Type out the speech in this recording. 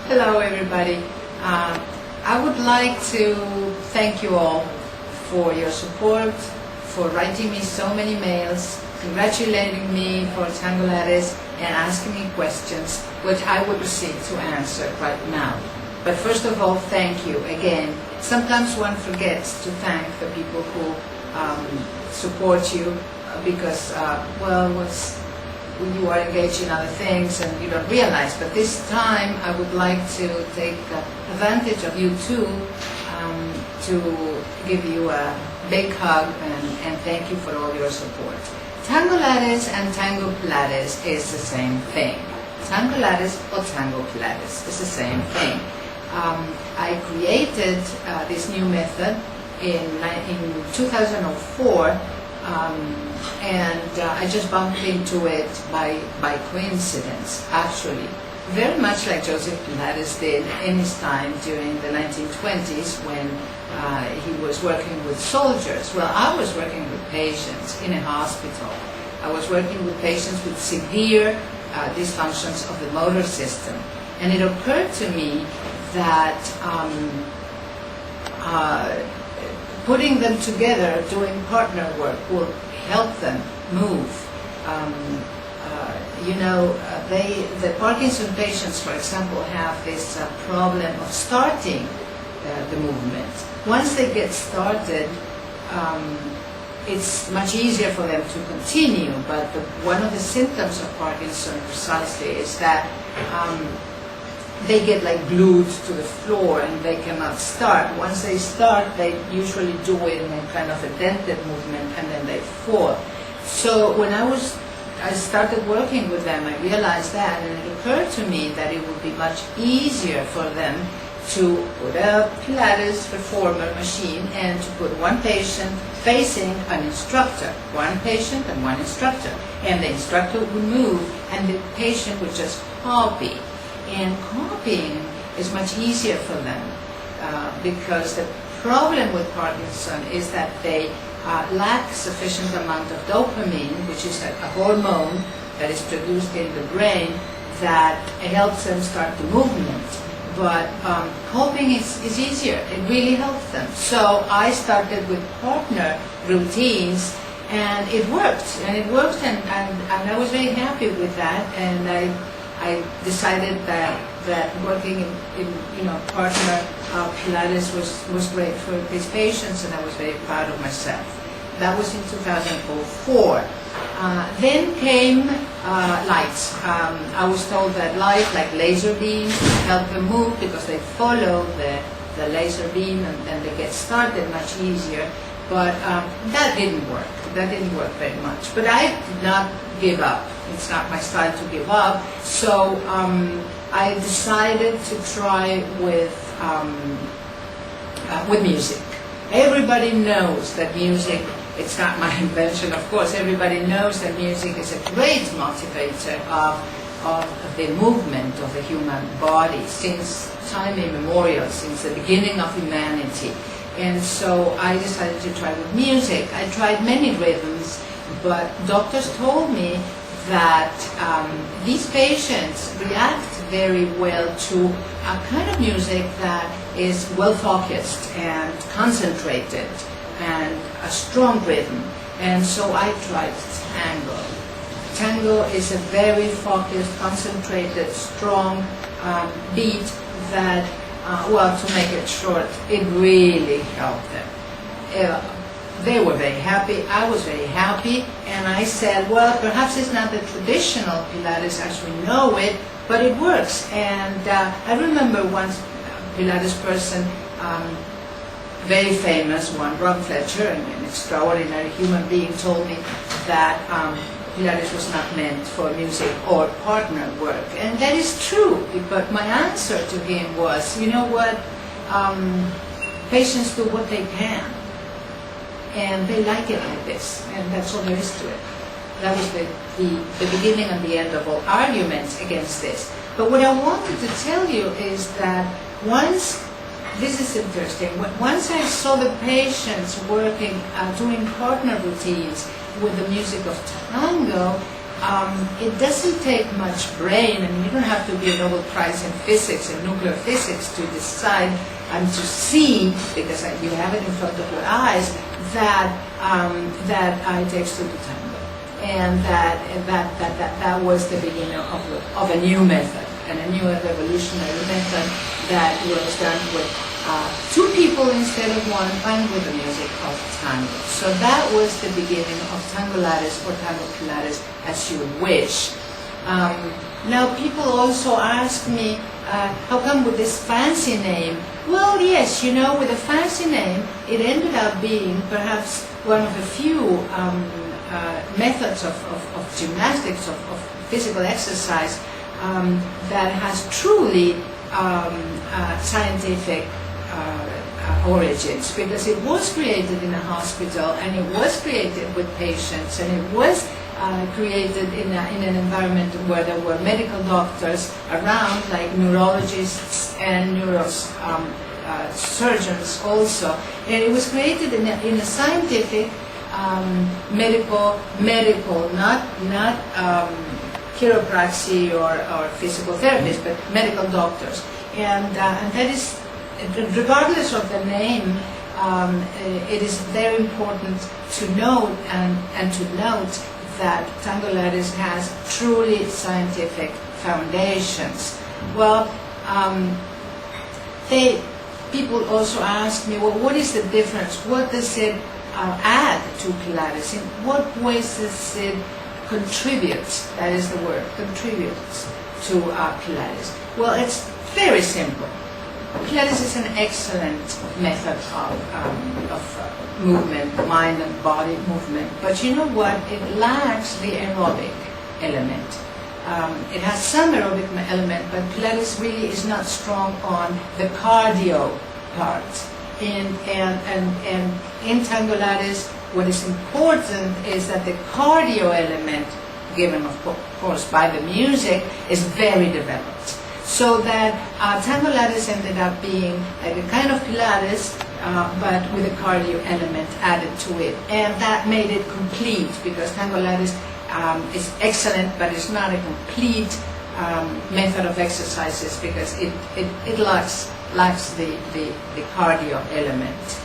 Hello, everybody. I would like to thank you all for your support, for writing me so many mails, congratulating me for Tangolates, and asking me questions, which I would proceed to answer right now. But first of all, thank you again. Sometimes one forgets to thank the people who support you because, you are engaged in other things and you don't realize. But this time I would like to take advantage of you too to give you a big hug and thank you for all your support. Tangolates and Tango Pilates is the same thing. Tangolates or Tango Pilates is the same thing. I created this new method in 2004. And I just bumped into it by coincidence, actually. Very much like Joseph Pilates did in his time during the 1920s when he was working with soldiers. Well, I was working with patients in a hospital. I was working with patients with severe dysfunctions of the motor system. And it occurred to me that putting them together, doing partner work, will help them move. The Parkinson patients, for example, have this problem of starting the movement. Once they get started, it's much easier for them to continue, but one of the symptoms of Parkinson precisely is that they get like glued to the floor and they cannot start. Once they start, they usually do it in a kind of a dented movement and then they fall. So when I started working with them, I realized that, and it occurred to me that it would be much easier for them to put a Pilates reformer machine and to put one patient facing an instructor, one patient and one instructor, and the instructor would move and the patient would just copy. And copying is much easier for them because the problem with Parkinson is that they lack sufficient amount of dopamine, which is a hormone that is produced in the brain that helps them start the movement. But copying is easier. It really helps them. So I started with partner routines, and it worked. And I was very happy with that. And I decided that working in partner Pilates was great for these patients, and I was very proud of myself. That was in 2004. Then came lights. I was told that lights like laser beams help them move because they follow the laser beam and they get started much easier. But that didn't work. That didn't work very much. But I did not give up. It's not my style to give up. So I decided to try with music. Everybody knows that music, it's not my invention, of course. Everybody knows that music is a great motivator of the movement of the human body since time immemorial, since the beginning of humanity. And so I decided to try with music. I tried many rhythms, but doctors told me that these patients react very well to a kind of music that is well focused and concentrated and a strong rhythm. And so I tried tango. Tango is a very focused, concentrated, strong beat that, to make it short, it really helped them. They were very happy, I was very happy, and I said, well, perhaps it's not the traditional Pilates as we know it, but it works. And I remember one Pilates person, very famous one, Ron Fletcher, an extraordinary human being, told me that Pilates was not meant for music or partner work. And that is true, but my answer to him was, you know what, patients do what they can. And they like it like this, and that's all there is to it. That was the beginning and the end of all arguments against this. But what I wanted to tell you is that this is interesting, once I saw the patients working, doing partner routines with the music of tango, it doesn't take much brain, and you don't have to be a Nobel Prize in physics and nuclear physics to decide and to see, because you have it in front of your eyes, that it takes two to tango, and that was the beginning of a new method, and a new revolutionary method that was done with two people instead of one, and with the music of tango. So that was the beginning of Tangolates, or Tango Pilates, as you wish. Now people also ask me, how come with this fancy name? Well, yes, with a fancy name, it ended up being perhaps one of the few methods of gymnastics, of physical exercise, that has truly scientific origins, because it was created in a hospital, and it was created with patients, and it was created in an environment where there were medical doctors around, like neurologists and surgeons also. And it was created in a scientific, medical, not chiropractic or physical therapists, but medical doctors. And that is, regardless of the name, it is very important to note and to note that Tangolates has truly scientific foundations. Well, people also ask me, well, what is the difference? What does it add to Pilates? In what ways does it contribute? That is the word, contributes to Pilates. Well, it's very simple. Pilates is an excellent method of movement, mind and body movement. But you know what? It lacks the aerobic element. It has some aerobic element, but Pilates really is not strong on the cardio part. And in Tangolates, what is important is that the cardio element, given of course by the music, is very developed. So that Tangolates ended up being like a kind of Pilates, but with a cardio element added to it. And that made it complete, because Tangolates is excellent, but it's not a complete method of exercises, because it lacks the cardio element.